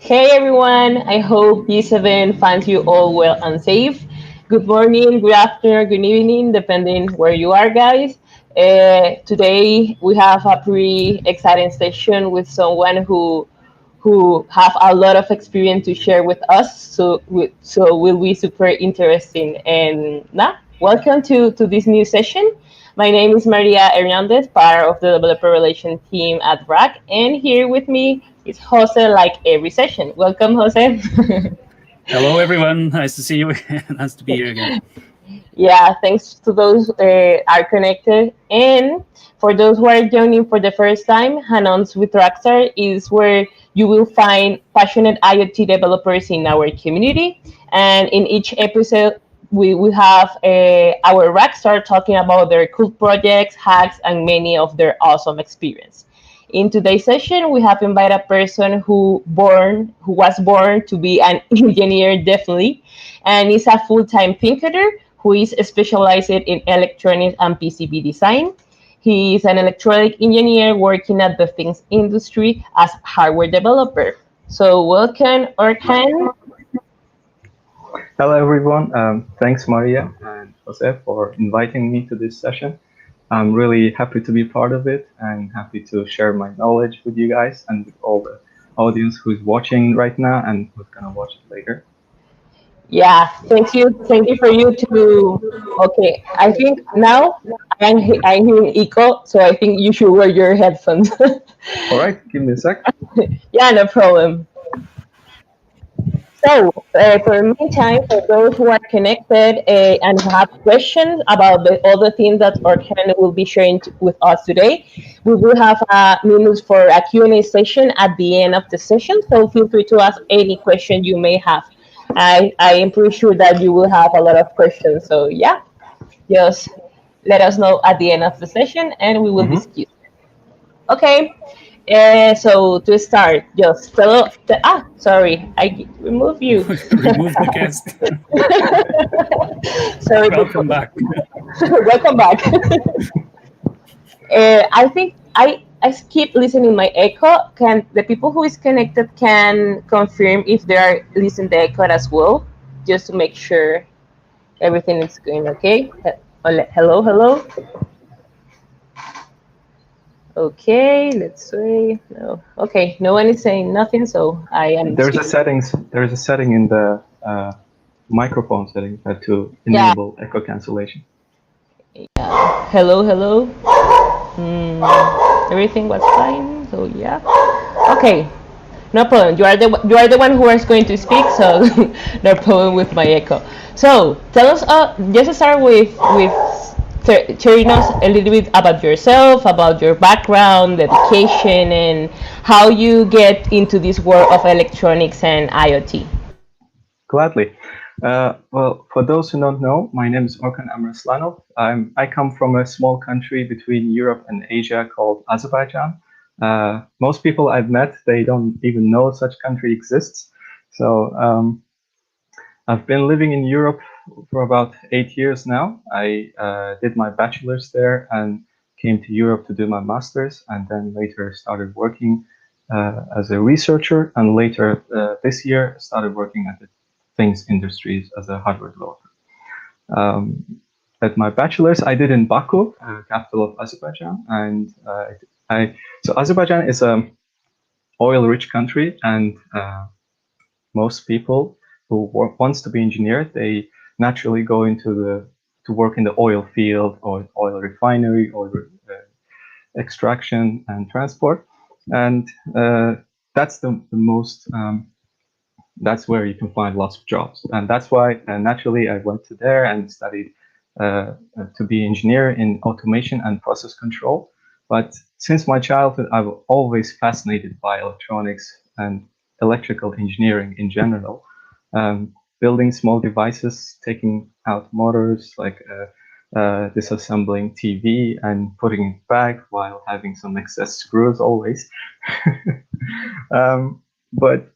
Hey everyone, I hope this event finds you all well and safe. Good morning, good afternoon, good evening, depending where you are, guys. Today we have a pretty exciting session with someone who have a lot of experience to share with us. So will be super interesting. And welcome to this new session. My name is Maria Hernandez, part of the developer relation team at RAK, and here with me is Jose, like every session. Welcome, Jose. Hello, everyone. Nice to see you again. Nice to be here again. Yeah, thanks to those are connected. And for those who are joining for the first time, Hanons with RAKstar is where you will find passionate IoT developers in our community. And in each episode, we will have our RAKstar talking about their cool projects, hacks, and many of their awesome experience. In today's session, we have invited a person who was born to be an engineer, definitely, and is a full-time thinker who is specialized in electronics and PCB design. He is an electronic engineer working at the things industry as hardware developer. So welcome, Orkhan. Hello, everyone. Thanks, Maria and Jose, for inviting me to this session. I'm really happy to be part of it and happy to share my knowledge with you guys and with all the audience who's watching right now and who's going to watch it later. Yeah, thank you. Thank you for you to. Okay, I think now I'm hearing echo, so I think you should wear your headphones. All right, give me a sec. Yeah, no problem. So, for the meantime, for those who are connected and have questions about all the things that Orkan will be sharing with us today, we will have a minutes for a Q&A session at the end of the session. So feel free to ask any question you may have. I am pretty sure that you will have a lot of questions. So yeah, just let us know at the end of the session and we will discuss. Okay. So to start, just sorry, I remove you. Remove the guest. Sorry. Welcome back. Welcome back. I think I keep listening my echo. Can the people who is connected can confirm if they are listening the echo as well, just to make sure everything is going okay? Hello, hello. Okay, let's see. No. Okay, no one is saying nothing, so I am. There's a setting in the microphone setting to enable echo cancellation. Yeah. Hello, hello. Everything was fine, so yeah. Okay, no problem. You are the one who is going to speak, so no problem with my echo. So tell us. Just start with telling us a little bit about yourself, about your background, dedication, and how you get into this world of electronics and IoT. Gladly. Well, for those who don't know, my name is Orkhan AmirAslan. I come from a small country between Europe and Asia called Azerbaijan. Most people I've met, they don't even know such country exists. So I've been living in Europe for about 8 years now. I did my bachelor's there and came to Europe to do my master's, and then later started working as a researcher, and later this year started working at the things industries as a hardware developer. At my bachelor's, I did in Baku, capital of Azerbaijan, and so Azerbaijan is a oil-rich country, and most people who wants to be engineer, they naturally go into to work in the oil field or oil refinery or extraction and transport, and that's the most that's where you can find lots of jobs, and that's why naturally I went to there and studied to be engineer in automation and process control. But since my childhood, I was always fascinated by electronics and electrical engineering in general, building small devices, taking out motors, like disassembling TV and putting it back while having some excess screws always. But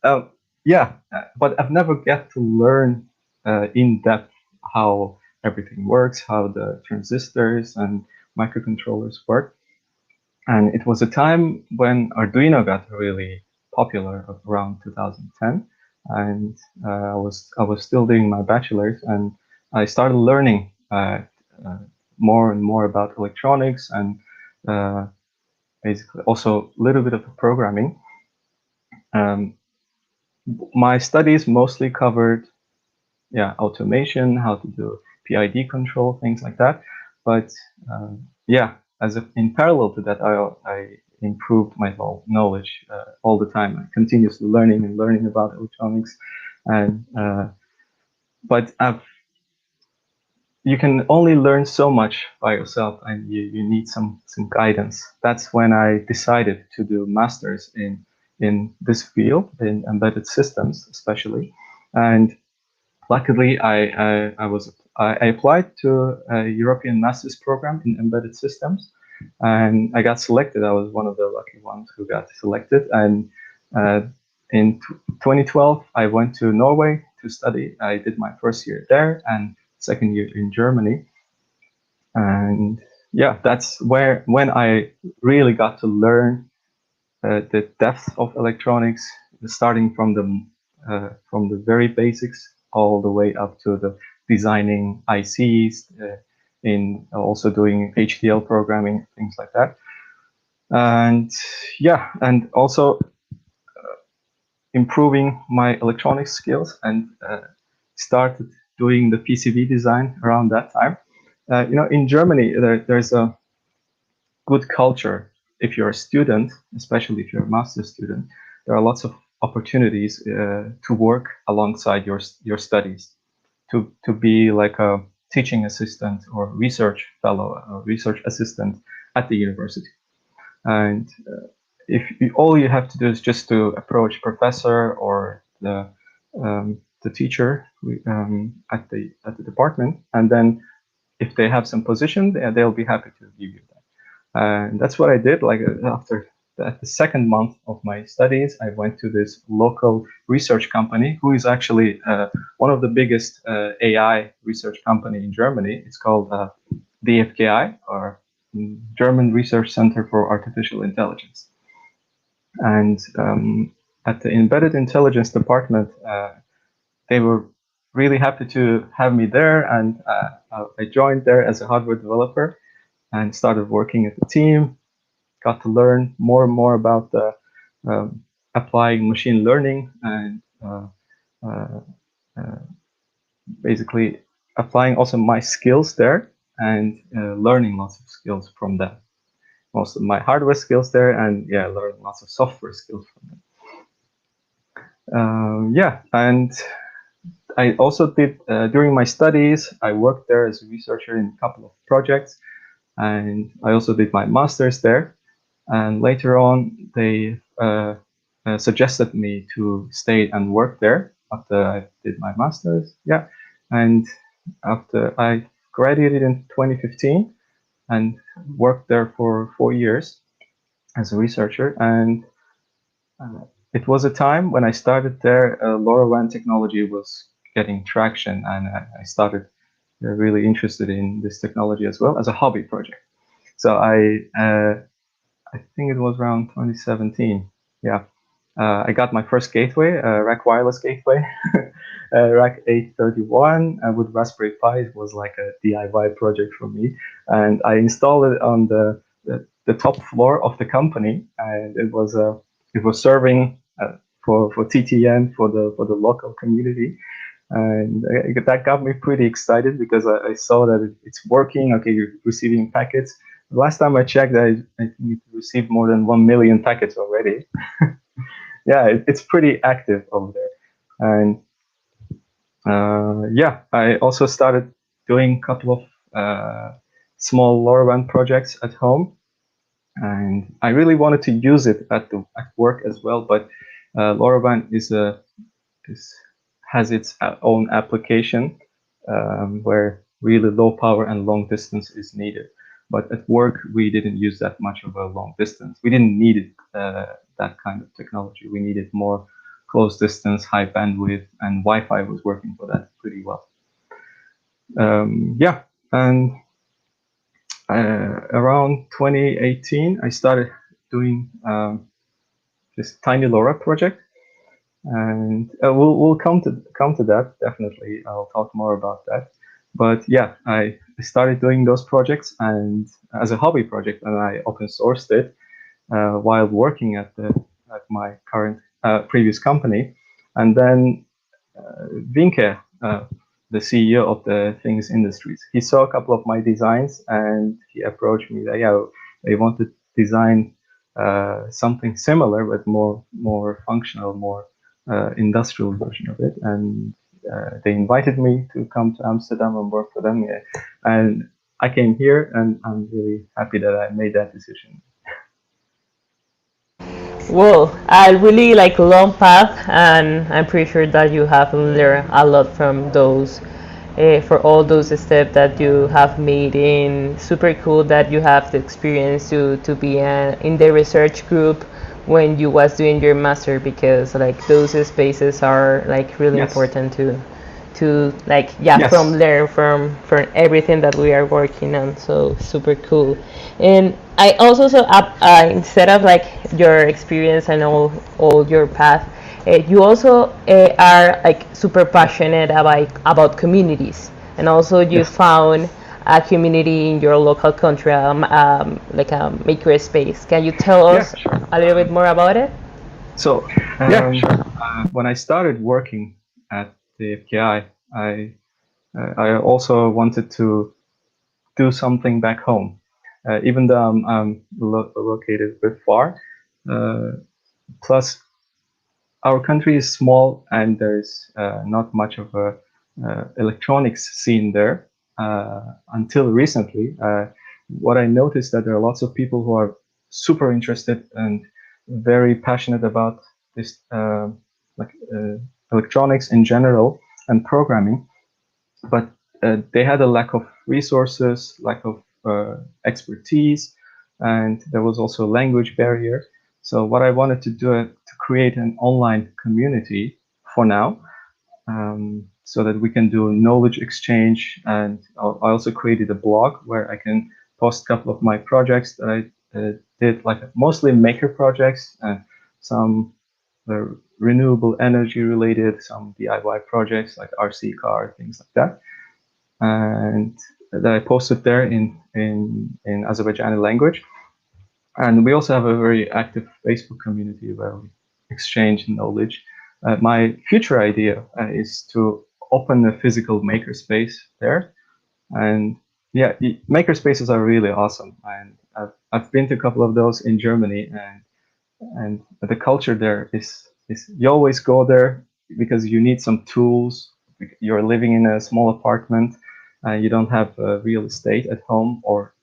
but I've never get to learn in depth how everything works, how the transistors and microcontrollers work. And it was a time when Arduino got really popular around 2010, and I was still doing my bachelor's, and I started learning more and more about electronics and basically also a little bit of programming. My studies mostly covered automation, how to do PID control, things like that. But in parallel to that, I improved my knowledge all the time. I continuously learning about electronics, and but you can only learn so much by yourself, and you need some guidance. That's when I decided to do masters in this field, in embedded systems especially. And luckily, I applied to a European master's program in embedded systems, and I got selected. I was one of the lucky ones who got selected. And in 2012, I went to Norway to study. I did my first year there and second year in Germany. And yeah, that's when I really got to learn the depth of electronics, starting from the very basics all the way up to the designing ICs, in also doing HDL programming, things like that. And yeah, and also improving my electronics skills, and started doing the PCB design around that time. In Germany, there's a good culture. If you're a student, especially if you're a master's student, there are lots of opportunities to work alongside your studies, to be like a teaching assistant or research fellow or research assistant at the university. And all you have to do is just to approach professor or the teacher at the department, and then if they have some position, they'll be happy to give you that. And that's what I did. Like after the second month of my studies, I went to this local research company, who is actually one of the biggest AI research company in Germany. It's called DFKI, or German Research Center for Artificial Intelligence. And at the Embedded Intelligence department, they were really happy to have me there, and I joined there as a hardware developer and started working at the team. Got to learn more and more about applying machine learning, and basically applying also my skills there, and learning lots of skills from that. Most of my hardware skills there, and learning lots of software skills from them. And I also did, during my studies, I worked there as a researcher in a couple of projects, and I also did my master's there. And later on, they suggested me to stay and work there after I did my master's. Yeah, and after I graduated in 2015 and worked there for 4 years as a researcher. And it was a time when I started there, Lorawan technology was getting traction, and I started really interested in this technology as well as a hobby project. So I think it was around 2017. Yeah, I got my first gateway, RAKwireless gateway, RAK 831 with Raspberry Pi. It was like a DIY project for me, and I installed it on the top floor of the company, and it was serving for TTN for the local community. And that got me pretty excited, because I saw that it's working. Okay, you're receiving packets. The last time I checked, I think it received more than 1 million packets already. Yeah, it's pretty active over there. And I also started doing a couple of small LoRaWAN projects at home. And I really wanted to use it at work as well, but LoRaWAN has its own application where really low power and long distance is needed. But at work, we didn't use that much of a long distance. We didn't need that kind of technology. We needed more close distance, high bandwidth, and Wi-Fi was working for that pretty well. And around 2018, I started doing this tiny LoRa project, and we'll come to that definitely. I'll talk more about that. But yeah, I started doing those projects and as a hobby project, and I open sourced it while working at my current previous company, and then Vinke, the CEO of the Things Industries, he saw a couple of my designs and he approached me that yeah, they want to design something similar but more functional, more industrial version of it, and they invited me to come to Amsterdam and work for them. Yeah. And I came here, and I'm really happy that I made that decision. Well, I really like long path, and I'm pretty sure that you have learned a lot from those, for all those steps that you have made. In super cool that you have the experience to be in the research group when you was doing your master, because like those spaces are like really Yes. important to like yeah Yes. from learn from everything that we are working on. So super cool. And I also saw instead of like your experience and all your path, you also are like super passionate about communities, and also you Yes. found a community in your local country, like a maker space. Can you tell us Yeah, sure. a little bit more about it? So when I started working at the FKI, I also wanted to do something back home, even though I'm located a bit far. Plus, our country is small, and there's not much of a electronics scene there until recently. What I noticed that there are lots of people who are super interested and very passionate about this, like electronics in general and programming, but they had a lack of resources, lack of expertise, and there was also a language barrier. So what I wanted to do to create an online community for now, so that we can do knowledge exchange. And I also created a blog where I can post a couple of my projects that I did, like mostly maker projects and some renewable energy related, some DIY projects like RC car, things like that. And that I posted there in Azerbaijani language. And we also have a very active Facebook community where we exchange knowledge. My future idea is to open a physical makerspace there. And yeah, makerspaces are really awesome. And I've been to a couple of those in Germany, and the culture there is you always go there because you need some tools. You're living in a small apartment, you don't have real estate at home or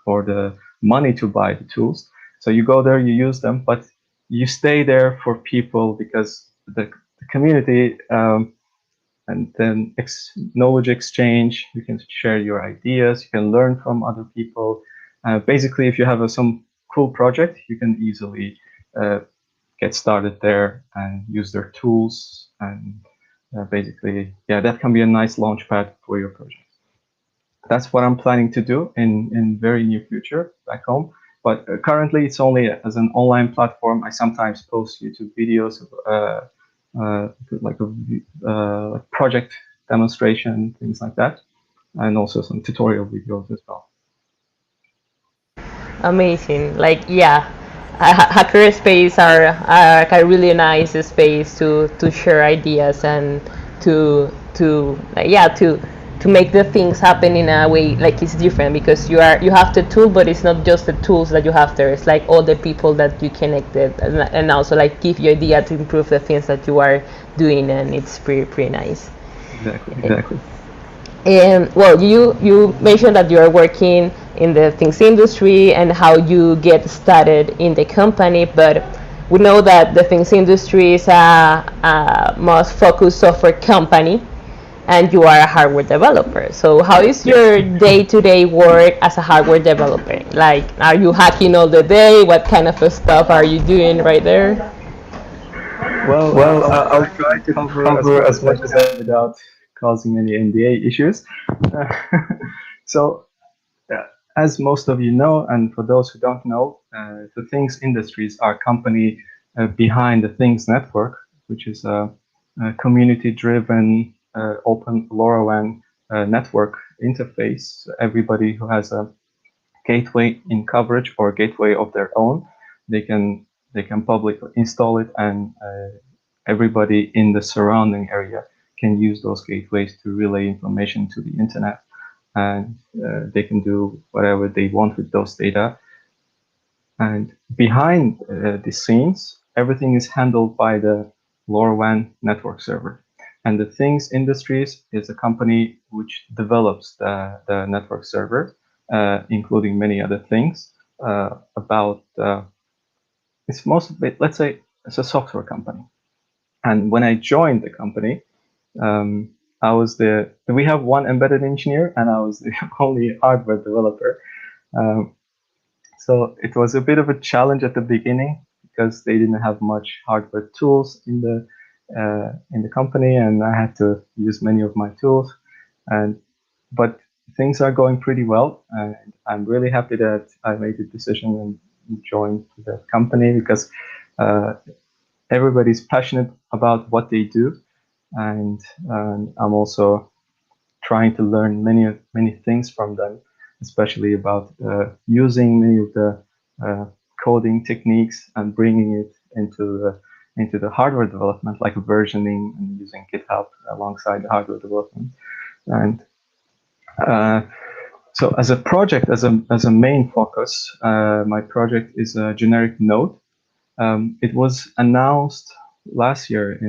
the money to buy the tools. So you go there, you use them, but you stay there for people because the community, and then knowledge exchange. You can share your ideas. You can learn from other people. Basically, if you have some cool project, you can easily get started there and use their tools. And basically, yeah, that can be a nice launch pad for your project. That's what I'm planning to do in very near future back home. But currently, it's only as an online platform. I sometimes post YouTube videos of like a project demonstration, things like that, and also some tutorial videos as well. Amazing. Like yeah, hacker space are like a really nice space to share ideas and to like, yeah to make the things happen in a way like it's different, because you have the tool, but it's not just the tools that you have there. It's like all the people that you connected, and also like give you idea to improve the things that you are doing, and it's pretty nice. Exactly. And well, you mentioned that you are working in the things industry and how you get started in the company, but we know that the things industry is a most focused software company, and you are a hardware developer. So how is your day-to-day work as a hardware developer? Like, are you hacking all the day? What kind of stuff are you doing right there? Well, I'll try to cover as much as I can without causing any NDA issues. So, as most of you know, and for those who don't know, the Things Industries are a company behind the Things network, which is a community-driven open Lorawan network interface. Everybody who has a gateway in coverage or gateway of their own, they can publicly install it, and everybody in the surrounding area can use those gateways to relay information to the internet, and they can do whatever they want with those data. And behind the scenes, everything is handled by the LoRaWAN network server. And the Things Industries is a company which develops the network server, including many other things. It's mostly, let's say, it's a software company. And when I joined the company, we have one embedded engineer, and I was the only hardware developer. So it was a bit of a challenge at the beginning because they didn't have much hardware tools in the company, and I had to use many of my tools. But things are going pretty well, and I'm really happy that I made the decision and joined the company because everybody's passionate about what they do, and I'm also trying to learn many things from them, especially about using many of the coding techniques and bringing it into the hardware development, like versioning and using GitHub alongside the hardware development. And so as a project, as a main focus, my project is a generic node. It was announced last year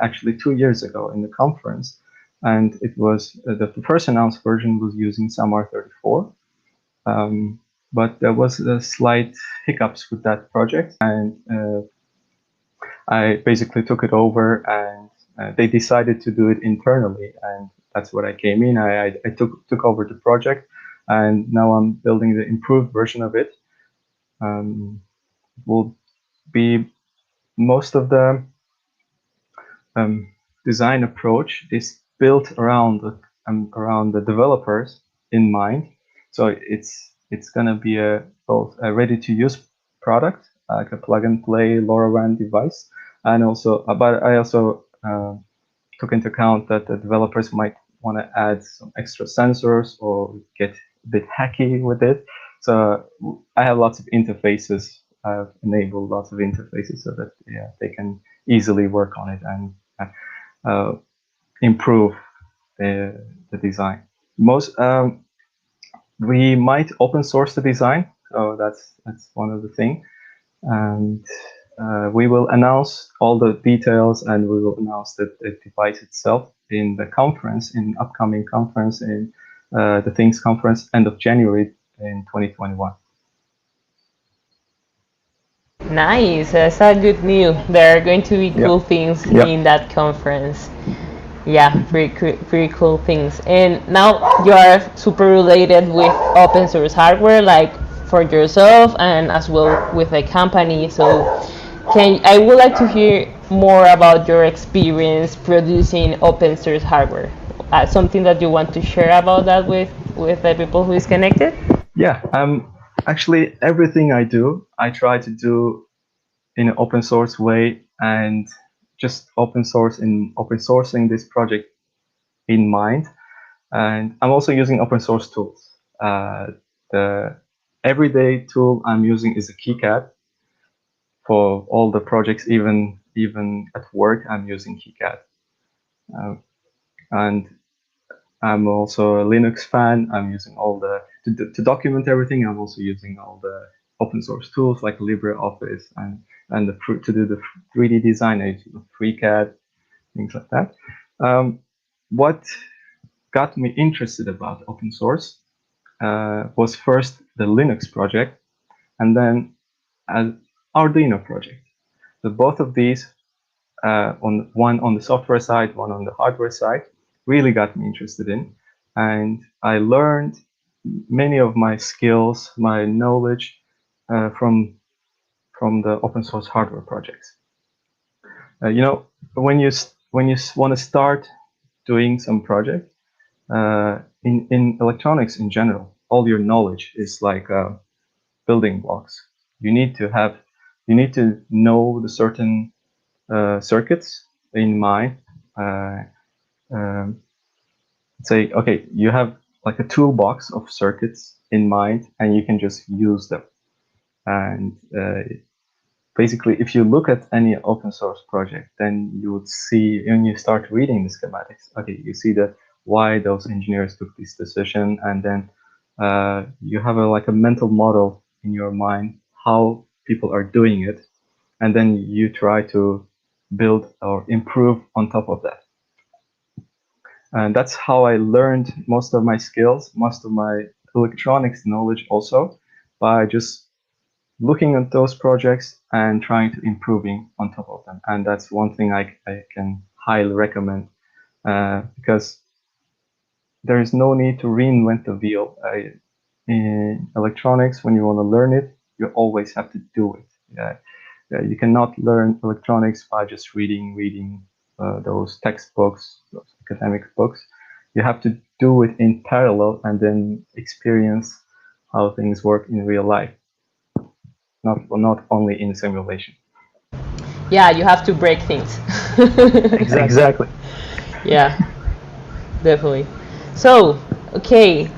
actually 2 years ago in the conference, and it was the first announced version was using SAMR34, but there was a slight hiccups with that project, and I basically took it over, and they decided to do it internally, and that's what I came in. I took over the project, and now I'm building the improved version of it. Will be most of the design approach is built around the developers in mind. So it's gonna be both a ready-to-use product, like a plug-and-play LoRaWAN device, and also, but I also took into account that the developers might want to add some extra sensors or get a bit hacky with it. So I have lots of interfaces. I've enabled lots of interfaces so that they can easily work on it and improve the design. We might open source the design, so that's one of the things. And we will announce all the details, and we will announce the device itself in the conference, in upcoming conference, in the Things conference, end of January in 2021. Nice, that's a good news. There are going to be cool things in that conference. Yeah, pretty cool things. And now you are super related with open source hardware, like for yourself and as well with a company. So I would like to hear more about your experience producing open source hardware. Something that you want to share about that with the people who is connected? Yeah, actually everything I do, I try to do in an open source way, and just open sourcing this project in mind. And I'm also using open source tools. The everyday tool I'm using is a KiCad for all the projects. Even at work, I'm using KiCad. And I'm also a Linux fan. I'm using all to document everything. I'm also using all the open source tools like LibreOffice and to do the 3D design, FreeCAD, things like that. What got me interested about open source was first the Linux project, and then an Arduino project. So both of these, one on the software side, one on the hardware side, really got me interested in, and I learned many of my skills, my knowledge from the open source hardware projects. When you want to start doing some project in electronics in general, all your knowledge is like building blocks. You need to have you need to know the certain circuits in mind. Say, okay, you have like a toolbox of circuits in mind, and you can just use them. And basically, if you look at any open source project, then you would see, when you start reading the schematics, okay, you see that why those engineers took this decision, and then you have like a mental model in your mind how people are doing it, and then you try to build or improve on top of that. And that's how I learned most of my skills, most of my electronics knowledge also, by just looking at those projects and trying to improving on top of them. And that's one thing I can highly recommend, because there is no need to reinvent the wheel. In electronics, when you want to learn it, you always have to do it. You cannot learn electronics by just reading those textbooks, those academic books. You have to do it in parallel and then experience how things work in real life, not only in simulation. Yeah, you have to break things. Exactly. Yeah, definitely. So, okay,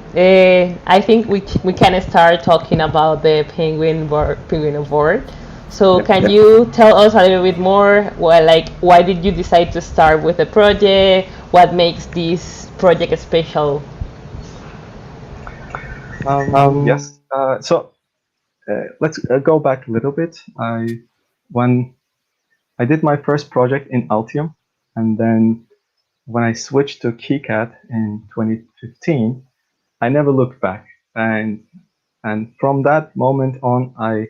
I think we can start talking about the Penguino board. So, Yep. can you tell us a little bit more? Well, like, why did you decide to start with the project? What makes this project special? Yes. So let's go back a little bit. When I did my first project in Altium, and then when I switched to KiCad in 2015, I never looked back. And from that moment on, I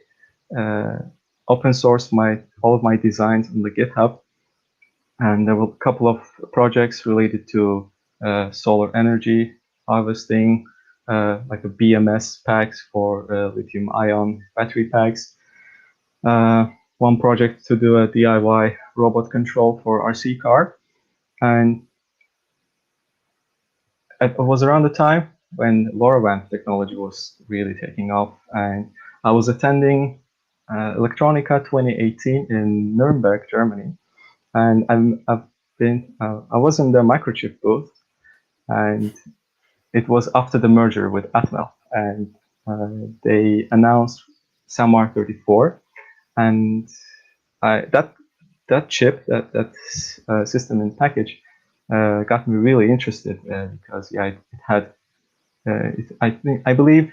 open sourced all of my designs on the GitHub. And there were a couple of projects related to solar energy harvesting, like a BMS packs for lithium-ion battery packs. One project to do a DIY robot control for RC car. And it was around the time when Lorawan technology was really taking off. And I was attending Electronica 2018 in Nuremberg, Germany. And I was in the microchip booth, and it was after the merger with Atmel, and they announced SAMR 34, and that chip, that system in package, got me really interested because it had, I believe,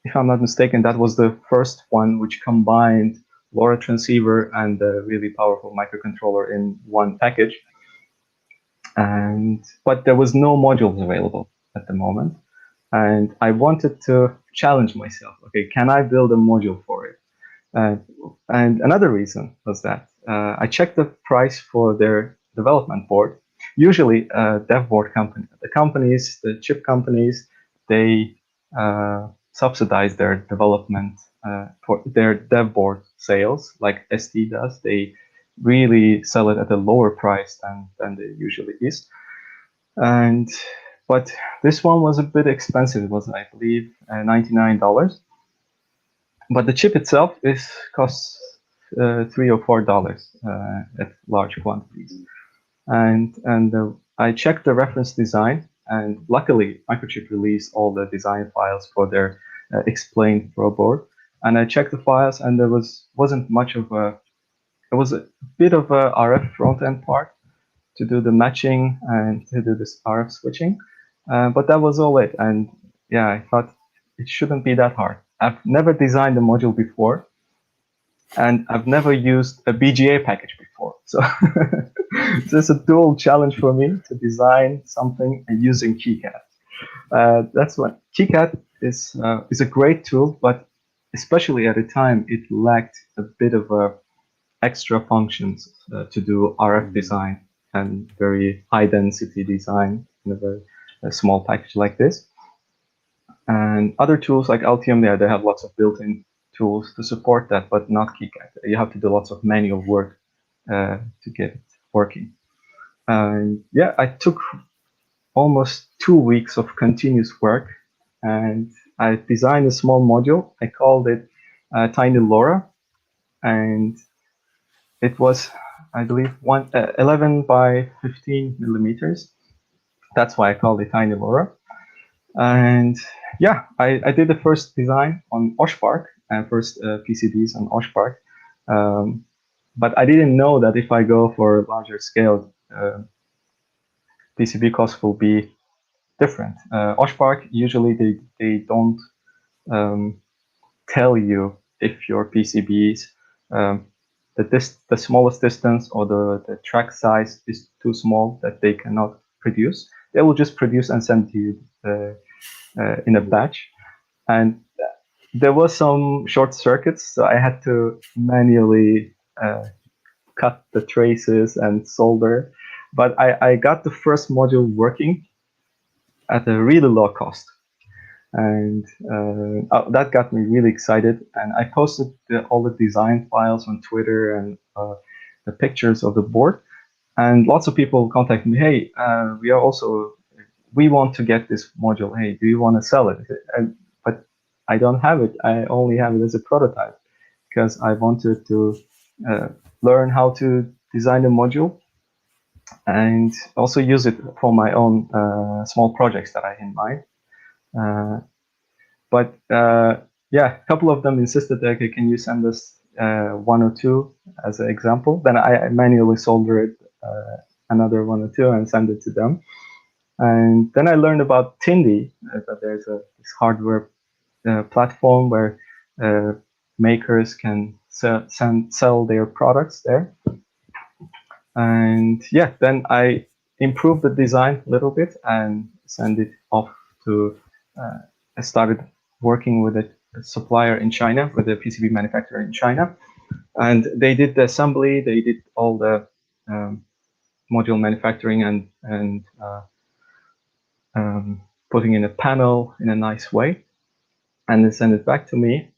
if I'm not mistaken, that was the first one which combined LoRa transceiver and a really powerful microcontroller in one package. But there was no modules available at the moment, and I wanted to challenge myself. Okay, can I build a module for it? And another reason was that I checked the price for their development board. Usually, dev board the chip companies, they subsidize their development for their dev board sales, like ST does. They really sell it at a lower price than they usually is. But this one was a bit expensive. It was, I believe, $99. But the chip itself costs $3 or $4 at large quantities. And I checked the reference design, and luckily Microchip released all the design files for their explained pro board. And I checked the files, and there wasn't much of it was a bit of a RF front end part to do the matching and to do this RF switching, but that was all it. And yeah, I thought it shouldn't be that hard. I've never designed a module before, and I've never used a BGA package before. So it's a dual challenge for me to design something using KiCad. That's what KiCad is a great tool, but especially at the time, it lacked a bit of extra functions to do RF design and very high density design in a very small package like this. And other tools like Altium, yeah, they have lots of built-in tools to support that, but not KiCad. You have to do lots of manual work to get it working. And yeah, I took almost 2 weeks of continuous work, and I designed a small module. I called it Tiny LoRa, and it was, I believe, 11 by 15 millimeters. That's why I called it Tiny LoRa. And yeah, I did the first design on Oshpark and first PCBs on Oshpark. But I didn't know that if I go for larger scale, PCB costs will be different. Oshpark, usually they don't tell you if your PCBs, the smallest distance or the track size is too small that they cannot produce. They will just produce and send to you in a batch. And there was some short circuits, so I had to manually cut the traces and solder. But I got the first module working at a really low cost. And that got me really excited. And I posted all the design files on Twitter and the pictures of the board. And lots of people contacted me, hey, we want to get this module. Hey, do you want to sell it? But I don't have it. I only have it as a prototype because I wanted to learn how to design a module and also use it for my own small projects that I have in mind. But yeah, a couple of them insisted that, okay, can you send us one or two as an example? Then I manually soldered another one or two and send it to them. And then I learned about Tindie, that there's this hardware platform where makers can sell their products there. And yeah, then I improved the design a little bit and send it off to, I started working with a supplier in China, with a PCB manufacturer in China. And they did the assembly, they did all the module manufacturing and putting in a panel in a nice way. And they sent it back to me.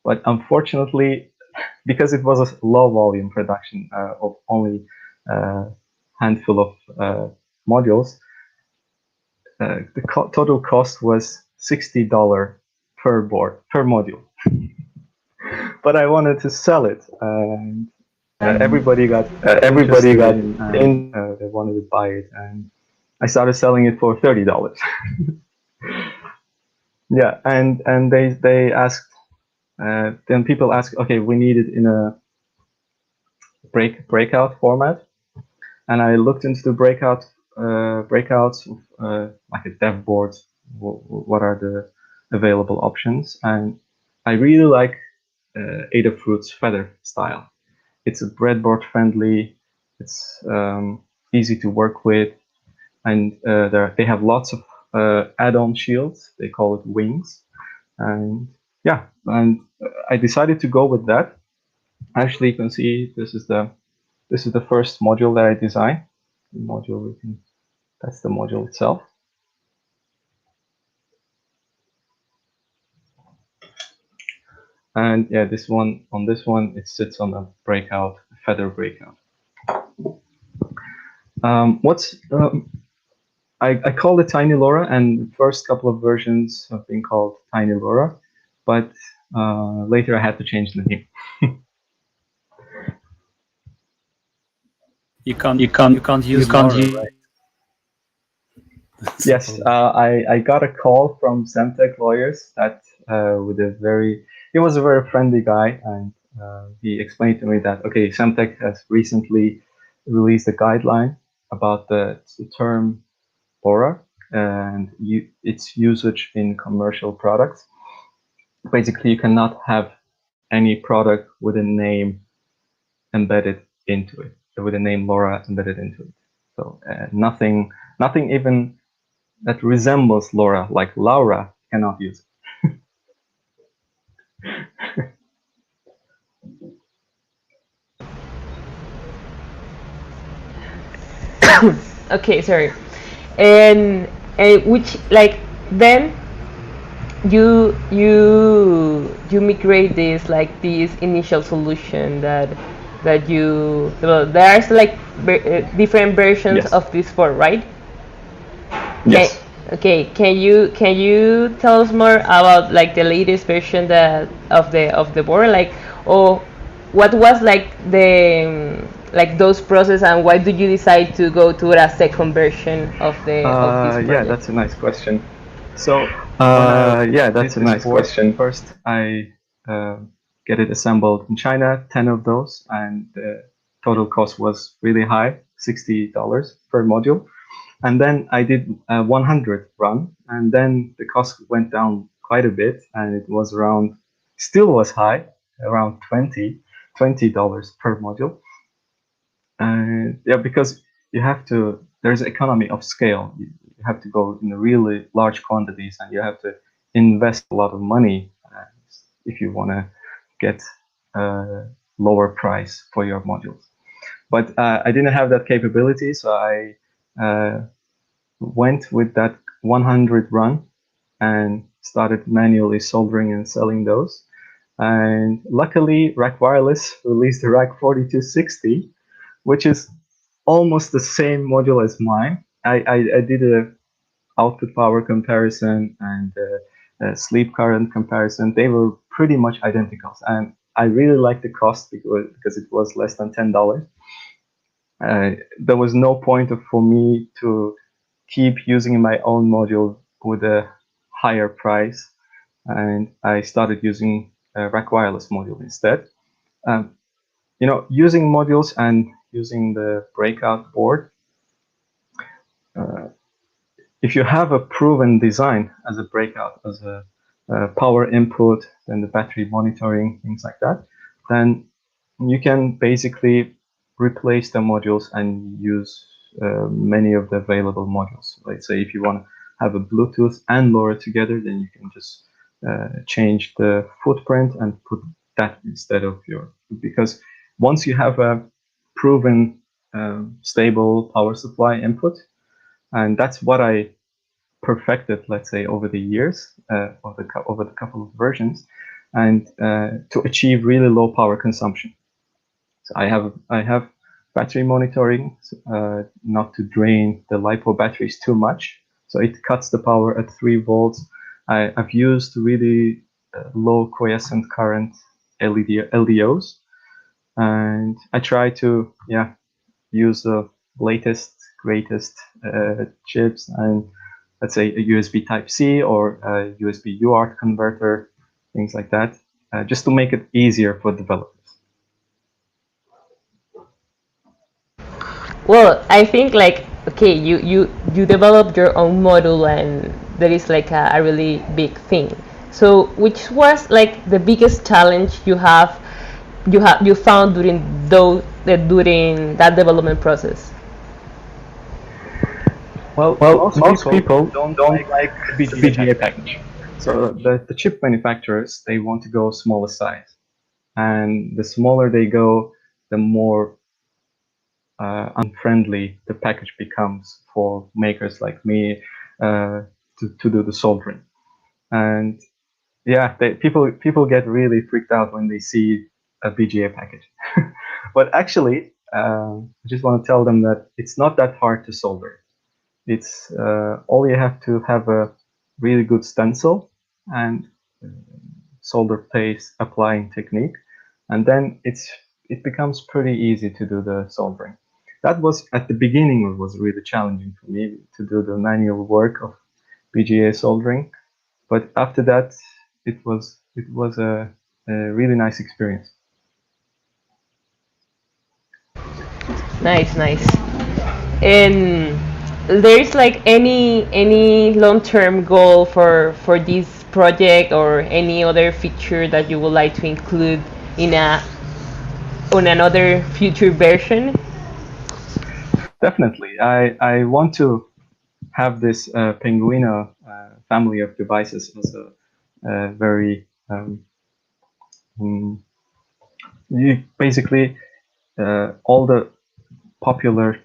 But unfortunately, because it was a low volume production of only a handful of modules, the total cost was $60 per module. But I wanted to sell it, and everybody got in. They wanted to buy it, and I started selling it for $30. Yeah, and they asked. Then people ask, okay, we need it in a breakout format, and I looked into the breakouts of like a dev board. What are the available options? And I really like Adafruit's Feather style. It's a breadboard friendly. It's easy to work with, and they have lots of add-on shields. They call it wings, and yeah, and I decided to go with that. Actually, you can see this is the first module that I designed. That's the module itself. And yeah, on this one, it sits on a feather breakout. I called it Tiny LoRa, and the first couple of versions have been called Tiny LoRa, but later I had to change the name. You can't use LoRa, right? Yes, I got a call from Semtech lawyers that he was a very friendly guy, and he explained to me that, okay, Semtech has recently released a guideline about the term LoRa and its usage in commercial products. Basically, you cannot have any product with a name embedded into it, with the name LoRa embedded into it. So nothing even that resembles LoRa, like Laura, cannot use it. Okay, sorry. And which, like, then you migrate this initial solution that there's like different versions Yes. of this board, right? Yes. Okay, can you tell us more about like the latest version of the board? Like, or what was like the like those process, and why did you decide to go to a second version of this Yeah, project? that's a nice question. So Yeah, I that's did a this nice board. question. First, I get it assembled in China, 10 of those, and the total cost was really high, $60 per module. And then I did a 100 run, and then the cost went down quite a bit, and it was around, still was high, around $20 per module. And yeah, because you have to, there's economy of scale. You have to go in really large quantities, and you have to invest a lot of money if you want to get a lower price for your modules. But I didn't have that capability, so I went with that 100 run and started manually soldering and selling those. And luckily, RAKwireless released the RAK 4260, which is almost the same module as mine. I did a output power comparison and a sleep current comparison. They were pretty much identical, and I really liked the cost because it was less than $10. There was no point for me to keep using my own module with a higher price, and I started using a RAKwireless module instead. Um, using modules and using the breakout board, if you have a proven design as a breakout, as a power input, then the battery monitoring, things like that, then you can basically replace the modules and use many of the available modules. Let's say if you want to have a Bluetooth and LoRa together, then you can just change the footprint and put that instead of because once you have a proven stable power supply input, and that's what I perfected, let's say, over the years, over the couple of versions, and to achieve really low power consumption. So I have battery monitoring, not to drain the LiPo batteries too much, so it cuts the power at 3 volts. I've used really low quiescent current LDOs, and I try to use the latest, greatest chips, and let's say a USB Type C or a USB UART converter, things like that, just to make it easier for developers. Well, I think like okay, you develop your own model, and that is like a really big thing. So, which was like the biggest challenge you found during that development process? Well, Well, most people don't don't like like the the BGA BGA package. package. So the chip manufacturers, they want to go smaller size, and the smaller they go, the more unfriendly the package becomes for makers like me to do the soldering. And yeah, people get really freaked out when they see a BGA package. But actually, I just want to tell them that it's not that hard to solder. It's all you have to have a really good stencil and solder paste applying technique, and then it becomes pretty easy to do the soldering. That was at the beginning. It was really challenging for me to do the manual work of BGA soldering, but after that, it was a really nice experience. Nice, nice. And there's like any long-term goal for this project, or any other feature that you would like to include in a on another future version? Definitely, I want to have this Penguino family of devices as a very mm, basically all the popular,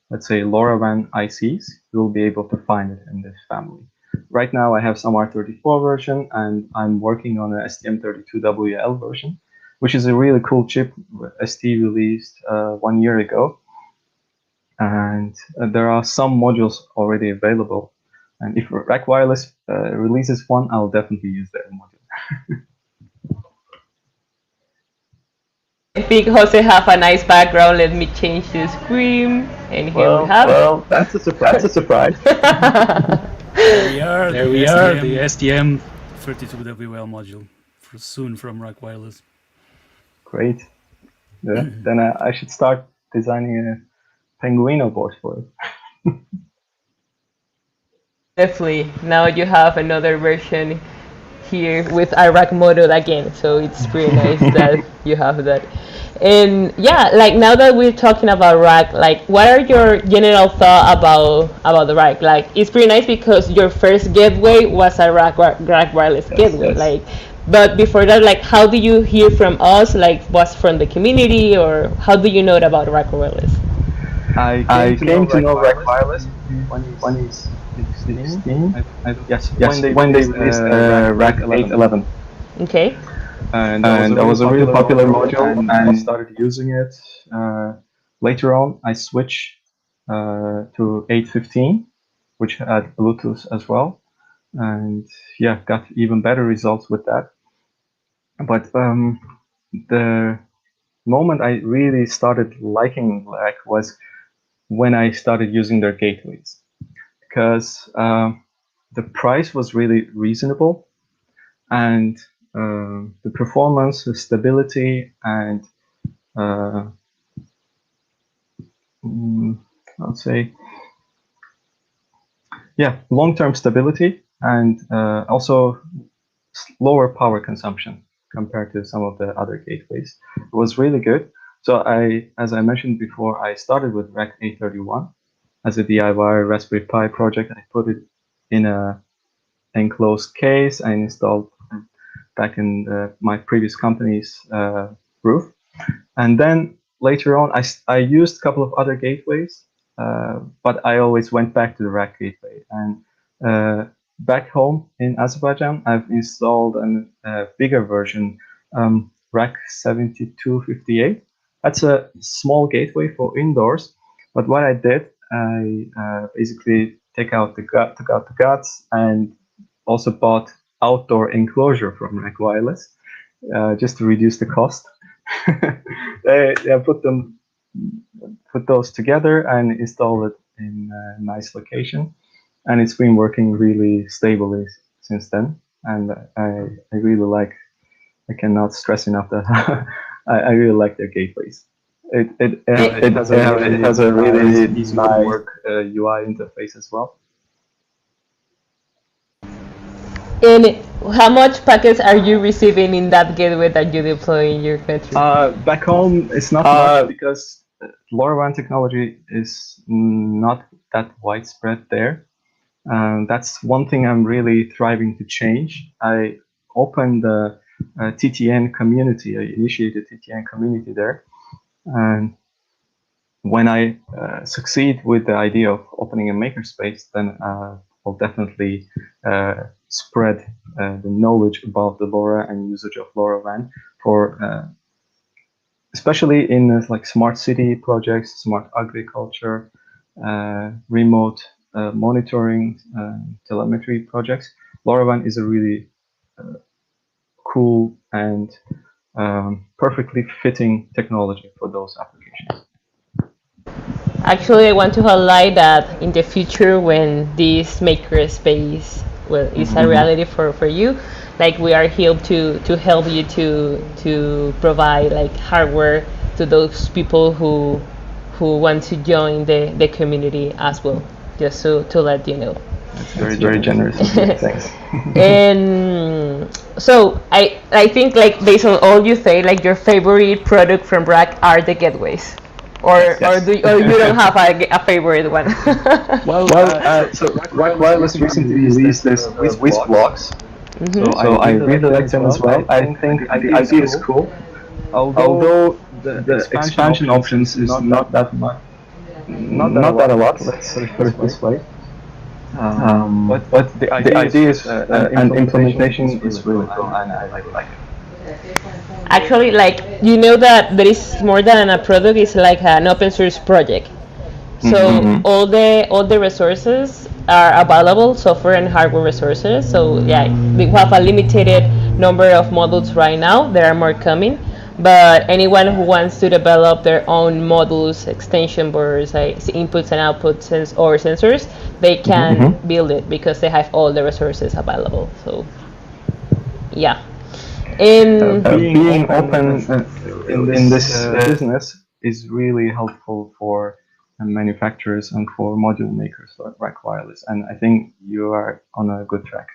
let's say, Lorawan ICs, you'll be able to find it in this family. Right now, I have some R34 version, and I'm working on a STM32WL version, which is a really cool chip ST released 1 year ago. And there are some modules already available. And if RAKwireless releases one, I'll definitely use that module. I think Jose have a nice background. Let me change the screen, and here we have. Well, that's a surprise. That's a surprise. There we are, the STM 32WL module, soon from RAKwireless. Great. Yeah. Then I should start designing a Penguino board for it. Definitely. Now you have another version here with a rack model again, so it's pretty nice that you have that. And yeah, like now that we're talking about rack, like what are your general thought about the rack? Like it's pretty nice because your first gateway was a RAKwireless gateway. Yes. Like, but before that, like how do you hear from us? Like was from the community, or how do you know about RAKwireless? I came to know RAKwireless in 2016. Yes, when they released RAK 811. Okay. And that was a really popular module, and I started using it. Later on, I switched to 815, which had Bluetooth as well, and yeah, got even better results with that. But the moment I really started liking RAK was when I started using their gateways, because the price was really reasonable, and the performance, the stability, and I'd say, yeah, long-term stability, and also lower power consumption compared to some of the other gateways. It was really good. So as I mentioned before, I started with RAK 831 as a DIY Raspberry Pi project. I put it in a enclosed case and installed back in my previous company's roof. And then later on, I used a couple of other gateways, but I always went back to the RAK gateway. And back home in Azerbaijan, I've installed a bigger version, RAK 7258. That's a small gateway for indoors. But what I did, I basically took out the guts and also bought outdoor enclosure from RAKwireless, just to reduce the cost. I put those together and installed it in a nice location, and it's been working really stably since then. And I really like. I cannot stress enough that I really like their gateways. It has a really easy to work UI interface as well. And how much packets are you receiving in that gateway that you deploy in your country? Back home, it's not much because Lorawan technology is not that widespread there. That's one thing I'm really thriving to change. I opened the TTN community. I initiated TTN community there, and when I succeed with the idea of opening a makerspace, then I'll definitely spread the knowledge about the LoRa and usage of LoRaWAN for especially in like smart city projects, smart agriculture, remote monitoring, telemetry projects. LoRaWAN is a really cool and perfectly fitting technology for those applications. Actually, I want to highlight that in the future, when this makerspace is a reality for you, like we are here to help you to provide like hardware to those people who want to join the community as well. Just to let you know. That's very generous. Thanks. And so I think like based on all you say, like your favorite product from RAK are the gateways. Or you don't have a favorite one? So RAKwireless recently released this Wiz blocks. So I really like them as well. I think the idea is cool. Although the expansion options is not that much, not that a lot. Let's put it this way. But the idea is and implementation is really cool, and I like it. Actually, like you know that there is more than a product; it's like an open source project. So all the resources are available, software and hardware resources. So yeah, we have a limited number of modules right now. There are more coming, But anyone who wants to develop their own modules, extension boards, like inputs and outputs or sensors, they can build it because they have all the resources available. So yeah. In Being open in this business is really helpful for manufacturers and for module makers like RAKwireless, and I think you are on a good track.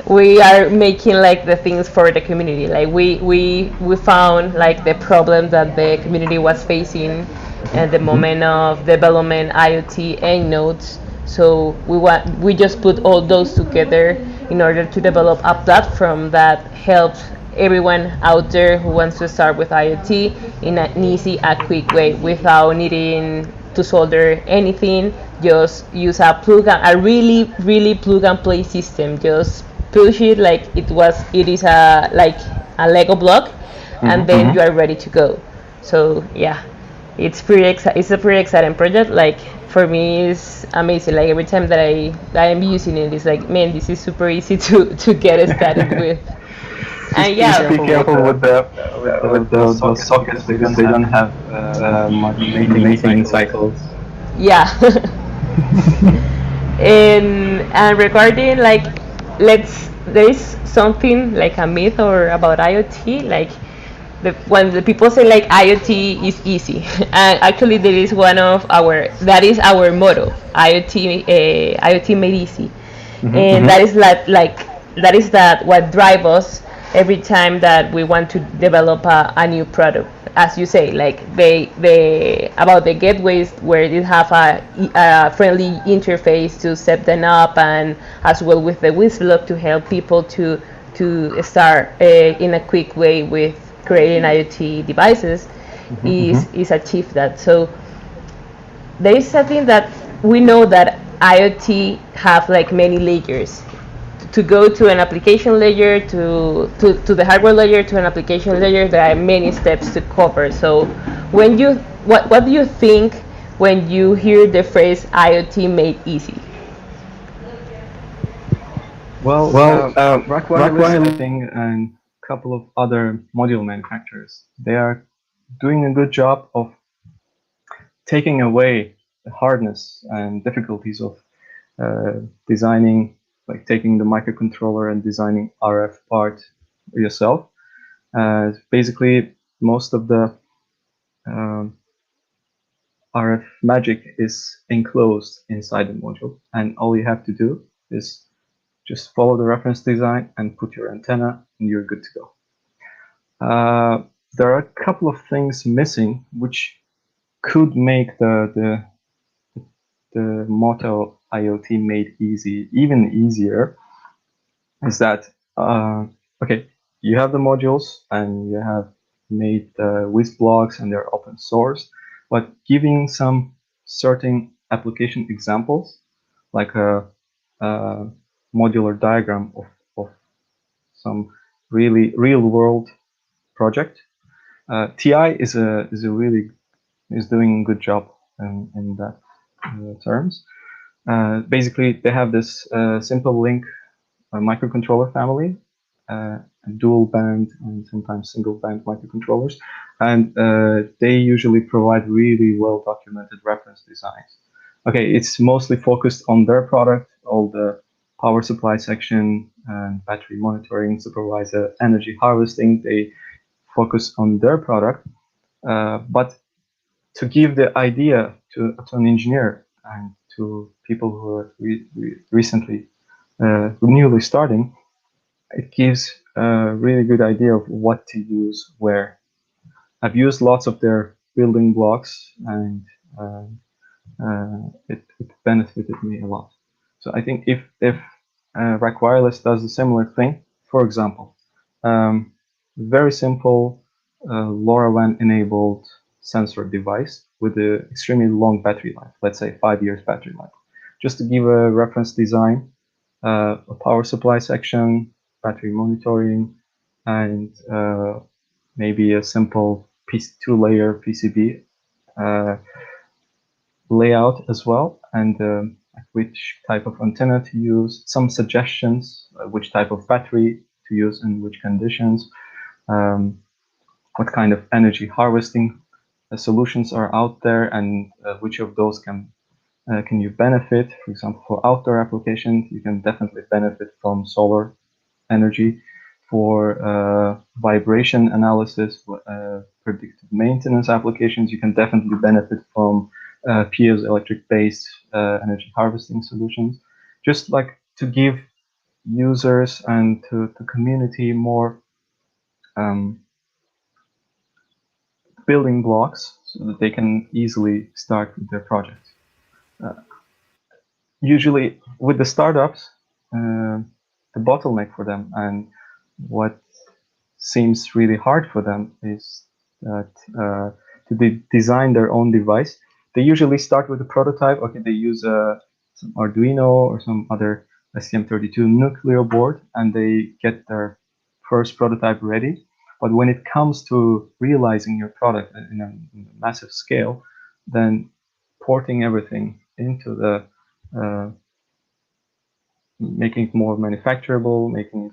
we are making like the things for the community. Like we found like the problem that the community was facing at the moment of development IoT and nodes. So we just put all those together in order to develop a platform that helps everyone out there who wants to start with IoT in an easy, a quick way without needing to solder anything. Just use a really plug and play system. Just push it like it is a like a Lego block, and then you are ready to go. So yeah, it's a pretty exciting project. Like for me, it's amazing. Like every time that I am using it, it's like, man, this is super easy to get started with. And yeah, Be careful with the sockets because they don't have much mating cycles. yeah. And regarding like, there is something like a myth or about IoT, like when the people say like IoT is easy, and actually there is that is our motto, IoT made easy. And that is that is what drives us every time that we want to develop a new product. As you say, like they about the gateways where they have a friendly interface to set them up, and as well with the Whistleblock to help people to start in a quick way with creating IoT devices, is achieve that. So there is something that we know that IoT have like many layers. To go to an application layer, to the hardware layer, to an application layer, there are many steps to cover. So what do you think when you hear the phrase IoT made easy? Well, RAKwireless, I think, and a couple of other module manufacturers, they are doing a good job of taking away the hardness and difficulties of designing, like taking the microcontroller and designing RF part yourself. Basically, most of the RF magic is enclosed inside the module, and all you have to do is just follow the reference design and put your antenna, and you're good to go. There are a couple of things missing which could make the motto IoT made easy even easier. Is that okay? You have the modules and you have made WIS blocks and they're open source, but giving some certain application examples, like a modular diagram of some really real world project. TI is doing a good job in that terms. Basically, they have this simple link microcontroller family, dual band and sometimes single band microcontrollers, and they usually provide really well documented reference designs. Okay, it's mostly focused on their product, all the power supply section and battery monitoring, supervisor, energy harvesting. They focus on their product, but to give the idea to an engineer and to people who are recently newly starting, it gives a really good idea of what to use where. I've used lots of their building blocks, and it benefited me a lot. So I think if RAKwireless does a similar thing, for example, very simple Lorawan enabled sensor device with an extremely long battery life, let's say 5 years battery life, just to give a reference design, a power supply section, battery monitoring, and maybe a simple two-layer PCB layout as well, and which type of antenna to use, some suggestions, which type of battery to use in which conditions, what kind of energy harvesting solutions are out there, and which of those can you benefit. For example, for outdoor applications, you can definitely benefit from solar energy. For vibration analysis, predictive maintenance applications, you can definitely benefit from piezoelectric-based energy harvesting solutions. Just like to give users and to the community more building blocks so that they can easily start with their projects. Usually with the startups, the bottleneck for them and what seems really hard for them is that to design their own device. They usually start with a prototype. Okay, they use some Arduino or some other STM32 nuclear board, and they get their first prototype ready. But when it comes to realizing your product in a massive scale, then porting everything into the making it more manufacturable, making it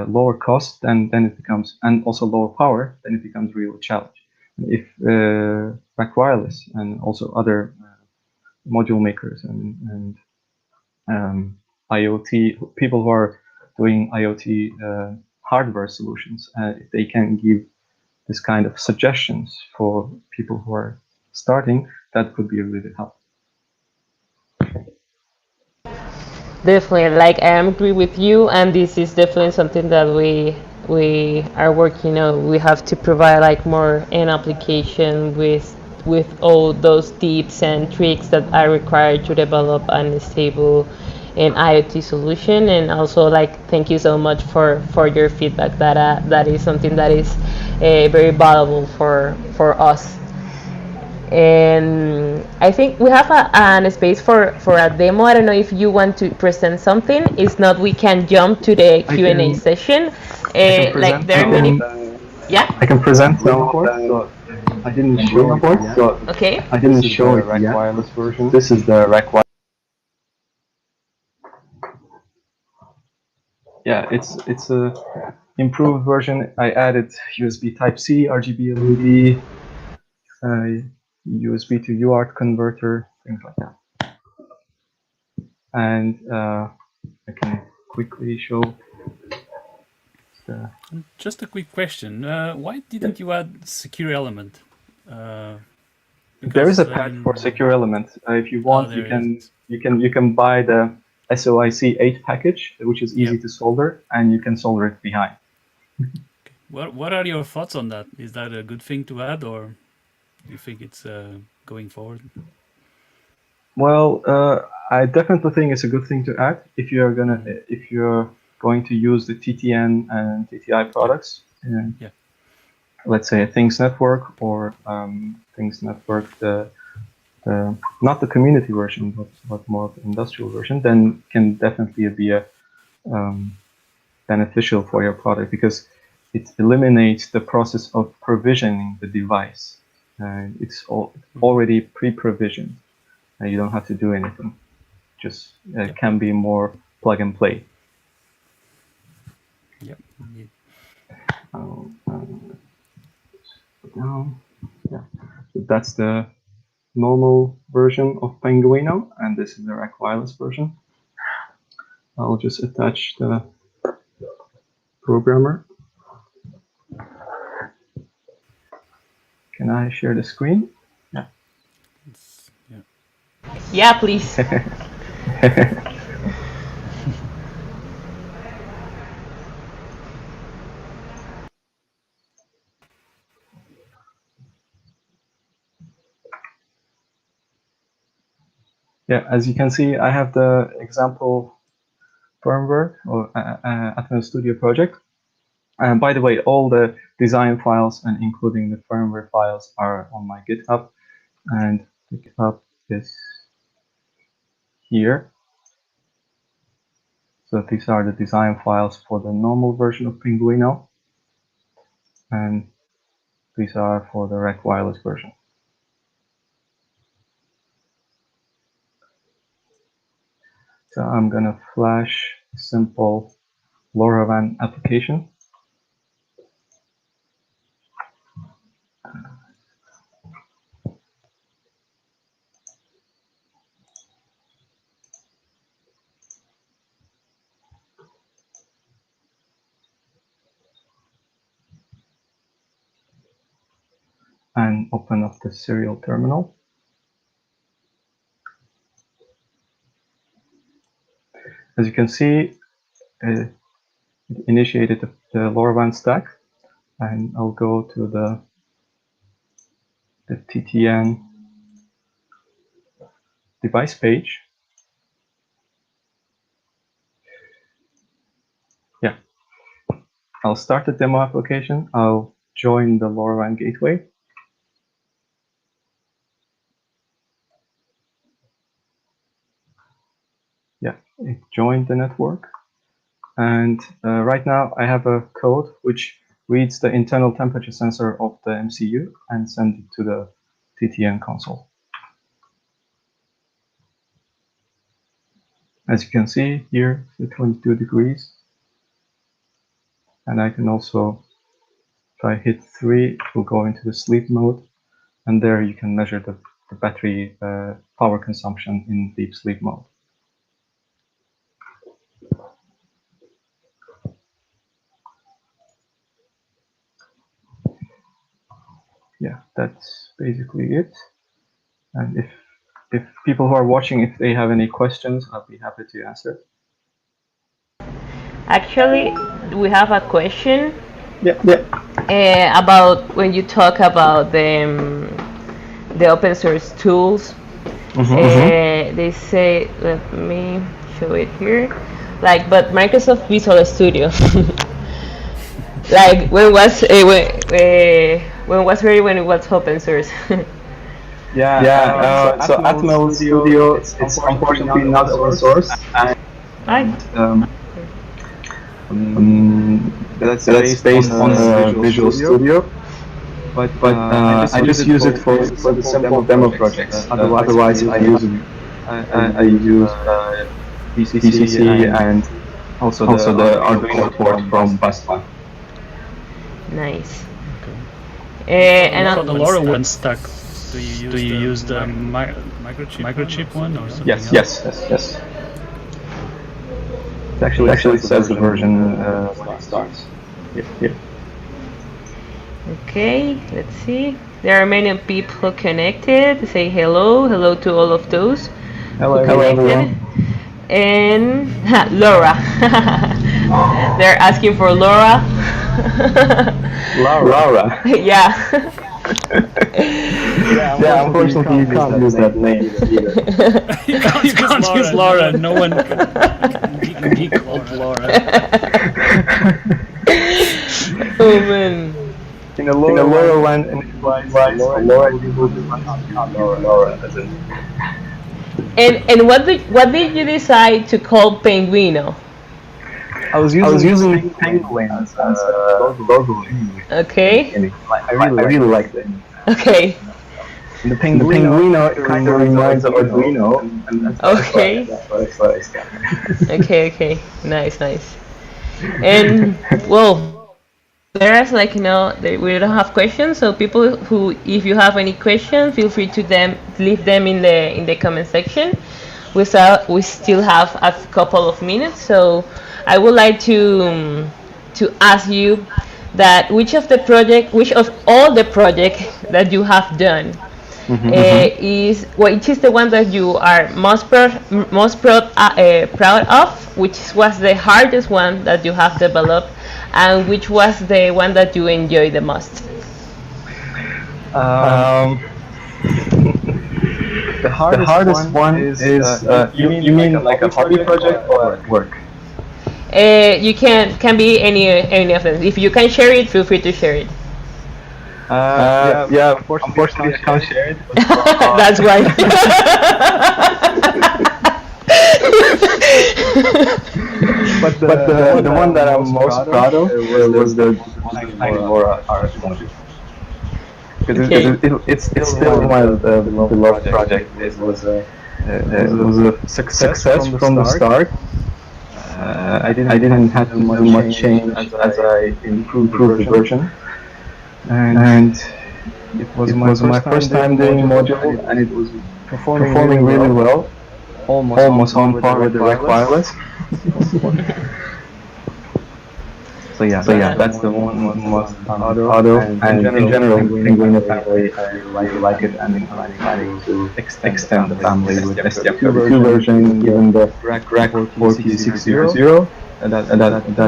lower cost, then it becomes, and also lower power, then it becomes really a challenge. If RAKwireless and also other module makers and IoT people who are doing IoT hardware solutions, if they can give this kind of suggestions for people who are starting, that could be a really help. Definitely, like I agree with you, and this is definitely something that we are working on. We have to provide like more an application with all those tips and tricks that are required to develop a stable and IoT solution. And also, like, thank you so much for your feedback. That is something that is very valuable for us. And I think we have a space for a demo. I don't know if you want to present something. If not, we can jump to the Q&A session. Like there are many. Yeah. I can present some report. So I didn't show it yet. Okay. I didn't show it yet. Wireless version. This is the RAKwireless. Yeah, it's a improved version. I added USB Type-C, RGB LED, USB to UART converter, things like that. And I can quickly show the. Just a quick question: why didn't you add secure element? There is a patch for secure element. If you want, you can buy the SOIC 8 package, which is easy to solder, and you can solder it behind. What are your thoughts on that? Is that a good thing to add, or do you think it's going forward? Well, I definitely think it's a good thing to add if you're going to use the TTN and TTI products. Yeah. Let's say a Things Network or Things Network, not the community version, but more of the industrial version, then can definitely be a beneficial for your product because it eliminates the process of provisioning the device. It's already pre-provisioned. You don't have to do anything. Just can be more plug and play. Yep. Yeah. So that's the normal version of Penguino, and this is the RAKwireless version. I'll just attach the programmer. Can I share the screen? Yeah. Yeah, please. Yeah, as you can see, I have the example firmware or Atmos Studio project. And by the way, all the design files and including the firmware files are on my GitHub, and the GitHub is here. So these are the design files for the normal version of Penguino, and these are for the RAKwireless version. So I'm gonna flash a simple Lorawan application. and open up the serial terminal. As you can see, it initiated the Lorawan stack, and I'll go to the TTN device page. Yeah, I'll start the demo application. I'll join the Lorawan gateway. Yeah, it joined the network. And right now I have a code which reads the internal temperature sensor of the MCU and sends it to the TTN console. As you can see here, it's 22 degrees. And I can also, if I hit 3, it will go into the sleep mode. And there you can measure the battery power consumption in deep sleep mode. Yeah, that's basically it. And if people who are watching, if they have any questions, I'll be happy to answer. Actually, we have a question. Yeah. About when you talk about the open source tools. They say, let me show it here. Like, but Microsoft Visual Studio. Like, when was when it was open source? So Atmel Studio, it's unfortunately not open source. That's based on Visual Studio. But I just use it for the simple demo projects. Otherwise, I use PCC and also the Arduino port from Basta. Nice. And for the Lorawan stack, do you use the microchip one or something else? Yes. It actually says the version starts. Here. Okay, let's see. There are many people connected. Say hello to all of those. Hello everyone. And Laura. They're asking for Laura. Laura. Yeah. Yeah, unfortunately you can't use that name either. You can't use Laura. No one can be called Laura. Oh man. In a Lorawan device, Laura as in. And what did you decide to call Penguino? I was using Penguin as a logo. Okay. I really liked it. Okay. And the Penguino kind of reminds of Arduino. And Okay. That's why I scanned. Okay. Nice. And well, there's like, we don't have questions, so people who, if you have any questions, feel free to leave them in the comment section. We still have a couple of minutes, so I would like to ask you that which of all the projects that you have done which is the one that you are most proud of, which was the hardest one that you have developed, and which was the one that you enjoy the most? The hardest one is you mean like a hobby project or at work? You can be any of them. If you can share it, feel free to share it. Unfortunately I can't share it. That's why. But the one that I'm most proud of was the Laura RS1. Because it's still my beloved project. It was a success from the start. I didn't have to do much change as I improved the version. And it was my first time doing module, and it was performing really well, almost on par with the RAKwireless. So yeah, that's the one most auto. And in general, Penguino family, I really like it, and I'm planning to extend the family with STM32 version, even the RAK 4060, that the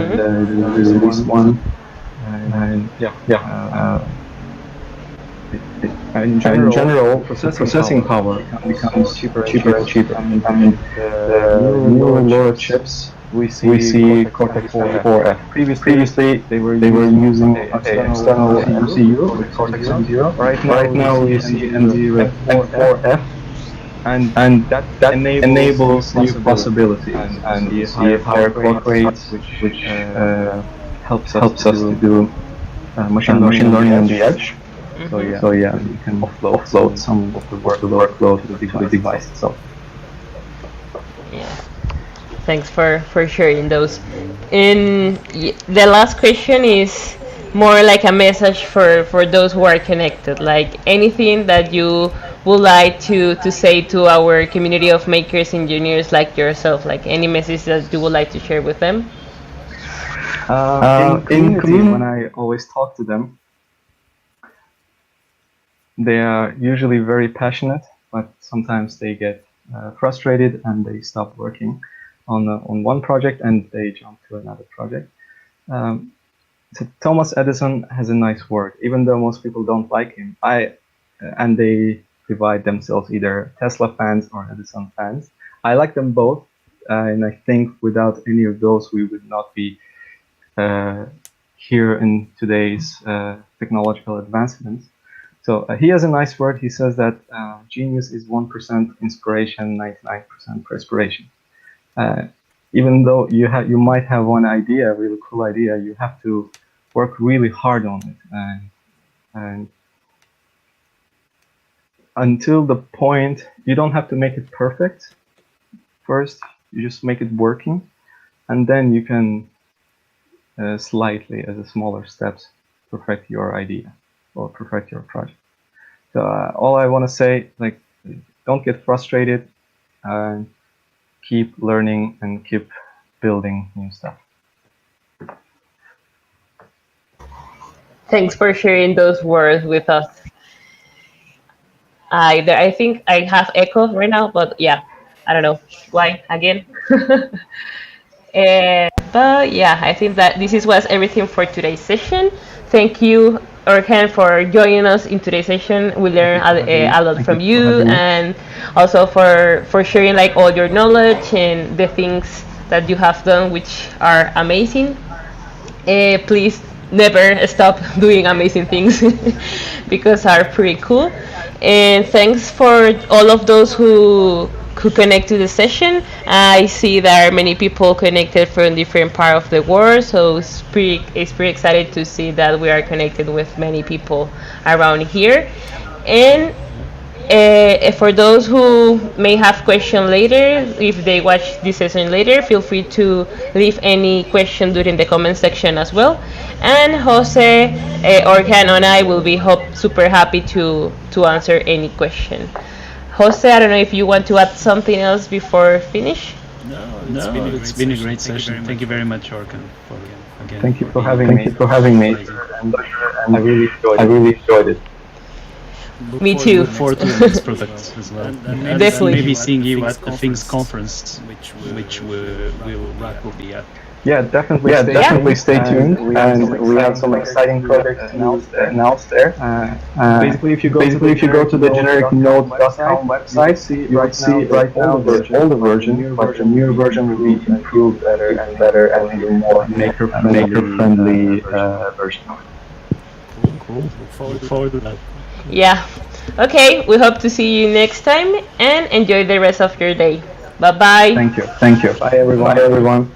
release one. And in general, processing power becomes cheaper and cheaper. And the newer LoRa chips, we see Cortex-4F. Previously, they were using external MCU with Cortex-M0. Right now, we see M0 with F4F, and that enables new possibilities. And you see higher clock rates, which helps us to do machine learning on the edge. So yeah, you can offload some of the workload to the device itself. Yeah. Thanks for sharing those. And the last question is more like a message for those who are connected. Like anything that you would like to say to our community of makers, engineers like yourself. Like any message that you would like to share with them. In community, when I always talk to them, they are usually very passionate, but sometimes they get frustrated and they stop working on one project and they jump to another project. So Thomas Edison has a nice word, even though most people don't like him. And they divide themselves either Tesla fans or Edison fans. I like them both, and I think without any of those, we would not be here in today's technological advancements. So he has a nice word. He says that genius is 1% inspiration, 99% perspiration. Even though you might have one idea, a really cool idea, you have to work really hard on it, and until the point you don't have to make it perfect. First, you just make it working, and then you can slightly, as a smaller steps, perfect your idea or perfect your project. So all I want to say, like, don't get frustrated, and keep learning and keep building new stuff. Thanks for sharing those words with us. I think I have echo right now, but yeah, I don't know why again. But yeah, I think that was everything for today's session. Thank you, Orkhan, for joining us in today's session. We learned a lot from you, and also for sharing like all your knowledge and the things that you have done, which are amazing. Please never stop doing amazing things because are pretty cool. And thanks for all of those who connect to the session. I see there are many people connected from different parts of the world, so it's pretty excited to see that we are connected with many people around here. And for those who may have questions later, if they watch this session later, feel free to leave any question during the comment section as well. And Jose, Orkhan, and I will be super happy to answer any question. Jose, I don't know if you want to add something else before finish. No, it's been a great session. Thank you very much, Orkhan, again. Thank you for having me. And I really enjoyed it. Me too. Look forward to the next products as well. And Definitely. Maybe seeing you at the Things conference, which RAK will be at. Yeah, definitely stay tuned. And we have some exciting projects announced there. Basically, if you go to the genericnode.com website, you will see right now the older version, but the newer version will be improved better and even more maker-friendly version. Cool. Look forward to that. Yeah. Okay, we hope to see you next time and enjoy the rest of your day. Bye-bye. Thank you. Bye, everyone.